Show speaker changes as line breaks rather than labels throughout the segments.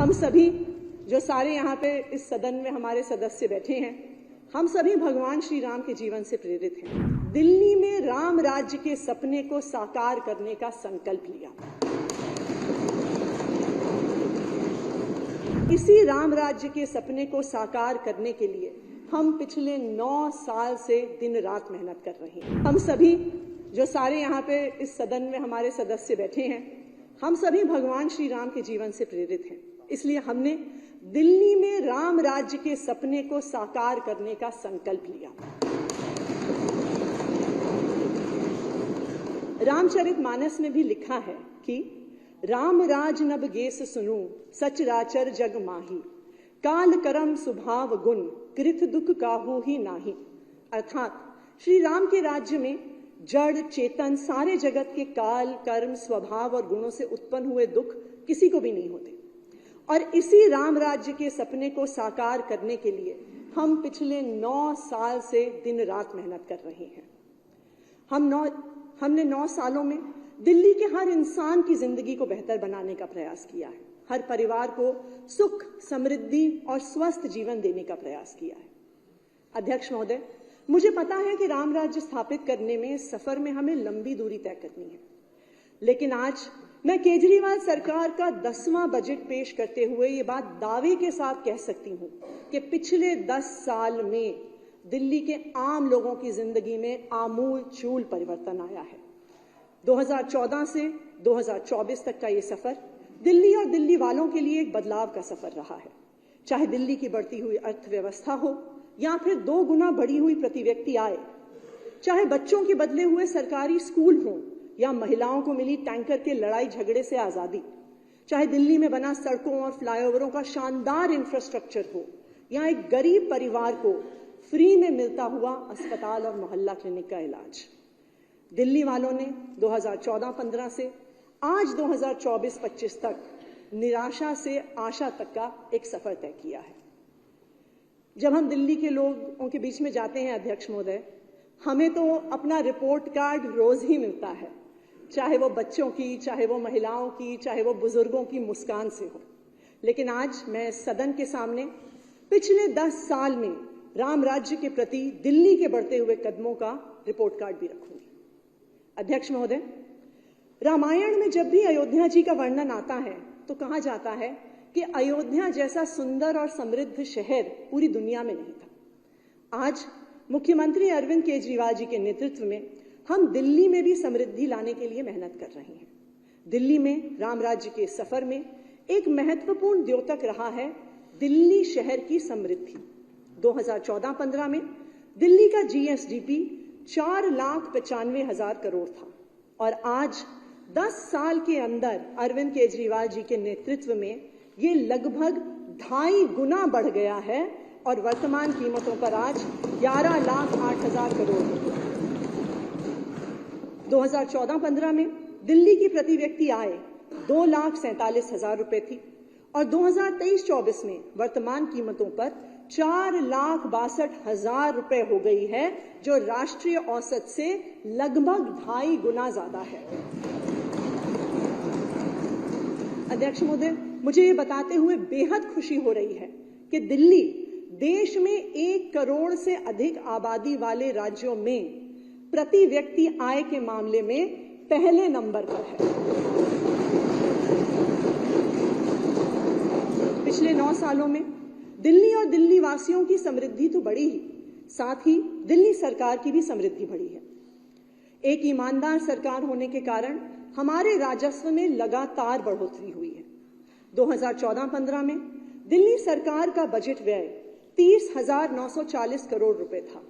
हम सभी जो सारे यहाँ पे इस सदन में हमारे सदस्य बैठे हैं, हम सभी भगवान श्री राम के जीवन से प्रेरित हैं। दिल्ली में राम राज्य के सपने को साकार करने का संकल्प लिया। इसी राम राज्य के सपने को साकार करने के लिए हम पिछले 9 साल से दिन रात मेहनत कर रहे हैं। हम सभी जो सारे यहाँ पे इस सदन में हमारे सदस्य बैठे हैं, हम सभी भगवान श्री राम के जीवन से प्रेरित हैं। इसलिए हमने दिल्ली में राम राज्य के सपने को साकार करने का संकल्प लिया। रामचरितमानस में भी लिखा है कि राम राज नब गेस सुनू, सचराचर जग माही, काल करम स्वभाव गुण, कृत दुख काहू ही नाही। अर्थात श्री राम के राज्य में जड़ चेतन सारे जगत के काल कर्म स्वभाव और गुणों से उत्पन्न हुए दुख किसी को भी नहीं होते। और इसी राम राज्य के सपने को साकार करने के लिए हम पिछले 9 साल से दिन रात मेहनत कर रहे हैं। हमने 9 सालों में दिल्ली के हर इंसान की जिंदगी को बेहतर बनाने का प्रयास किया है। हर परिवार को सुख, समृद्धि और स्वस्थ जीवन देने का प्रयास किया है। अध्यक्ष महोदय, मुझे पता है कि राम राज्य स्थापित करने में सफर में हमें लंबी दूरी तय करनी है, लेकिन आज मैं केजरीवाल सरकार का 10वां बजट पेश करते हुए ये बात दावे के साथ कह सकती हूं कि पिछले 10 साल में दिल्ली के आम लोगों की जिंदगी में आमूल चूल परिवर्तन आया है। 2014 से 2024 तक का ये सफर दिल्ली और दिल्ली वालों के लिए एक बदलाव का सफर रहा है। चाहे दिल्ली की बढ़ती हुई अर्थव्यवस्था हो या फिर 2 गुना बढ़ी हुई प्रति व्यक्ति आय, चाहे बच्चों के बदले हुए सरकारी स्कूल हों या महिलाओं को मिली टैंकर के लड़ाई झगड़े से आजादी, चाहे दिल्ली में बना सड़कों और फ्लाईओवरों का शानदार इंफ्रास्ट्रक्चर हो या एक गरीब परिवार को फ्री में मिलता हुआ अस्पताल और मोहल्ला क्लिनिक का इलाज। दिल्ली वालों ने 2014-15 से आज 2024-25 तक निराशा से आशा तक का एक सफर तय किया है। जब हम दिल्ली के लोगों के बीच में जाते हैं अध्यक्ष महोदय, हमें तो अपना रिपोर्ट कार्ड रोज ही मिलता है, चाहे वो बच्चों की, चाहे वो महिलाओं की, चाहे वो बुजुर्गों की मुस्कान से हो। लेकिन आज मैं सदन के सामने पिछले 10 साल में राम राज्य के प्रति दिल्ली के बढ़ते हुए कदमों का रिपोर्ट कार्ड भी रखूंगी। अध्यक्ष महोदय, रामायण में जब भी अयोध्या जी का वर्णन आता है तो कहा जाता है कि अयोध्या जैसा सुंदर और समृद्ध शहर पूरी दुनिया में नहीं था। आज मुख्यमंत्री अरविंद केजरीवाल जी के नेतृत्व में हम दिल्ली में भी समृद्धि लाने के लिए मेहनत कर रहे हैं। दिल्ली में राम राज्य के सफर में एक महत्वपूर्ण द्योतक रहा है दिल्ली शहर की समृद्धि। 2014-15 में दिल्ली का जीएसडीपी 4,95,000 करोड़ था और आज 10 साल के अंदर अरविंद केजरीवाल जी के नेतृत्व में ये लगभग 2.5 गुना बढ़ गया है और वर्तमान कीमतों पर आज 11,08,000 करोड़ है। 2014-15 में दिल्ली की प्रति व्यक्ति आय 2,47,000 रुपए थी और 2023-24 में वर्तमान कीमतों पर 4,62,000 रुपए हो गई है, जो राष्ट्रीय औसत से लगभग 2.5 गुना ज्यादा है। अध्यक्ष महोदय, मुझे ये बताते हुए बेहद खुशी हो रही है कि दिल्ली देश में 1 करोड़ से अधिक आबादी वाले राज्यों में प्रति व्यक्ति आय के मामले में पहले नंबर पर है। पिछले 9 सालों में दिल्ली और दिल्ली वासियों की समृद्धि तो बढ़ी ही, साथ ही दिल्ली सरकार की भी समृद्धि बढ़ी है। एक ईमानदार सरकार होने के कारण हमारे राजस्व में लगातार बढ़ोतरी हुई है। 2014-15 में दिल्ली सरकार का बजट व्यय 30,940 करोड़ रुपए था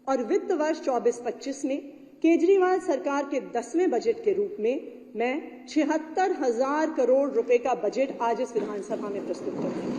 और वित्त वर्ष 24-25 में केजरीवाल सरकार के 10वें बजट के रूप में मैं 76,000 करोड़ रुपए का बजट आज इस विधानसभा में प्रस्तुत करती हूं।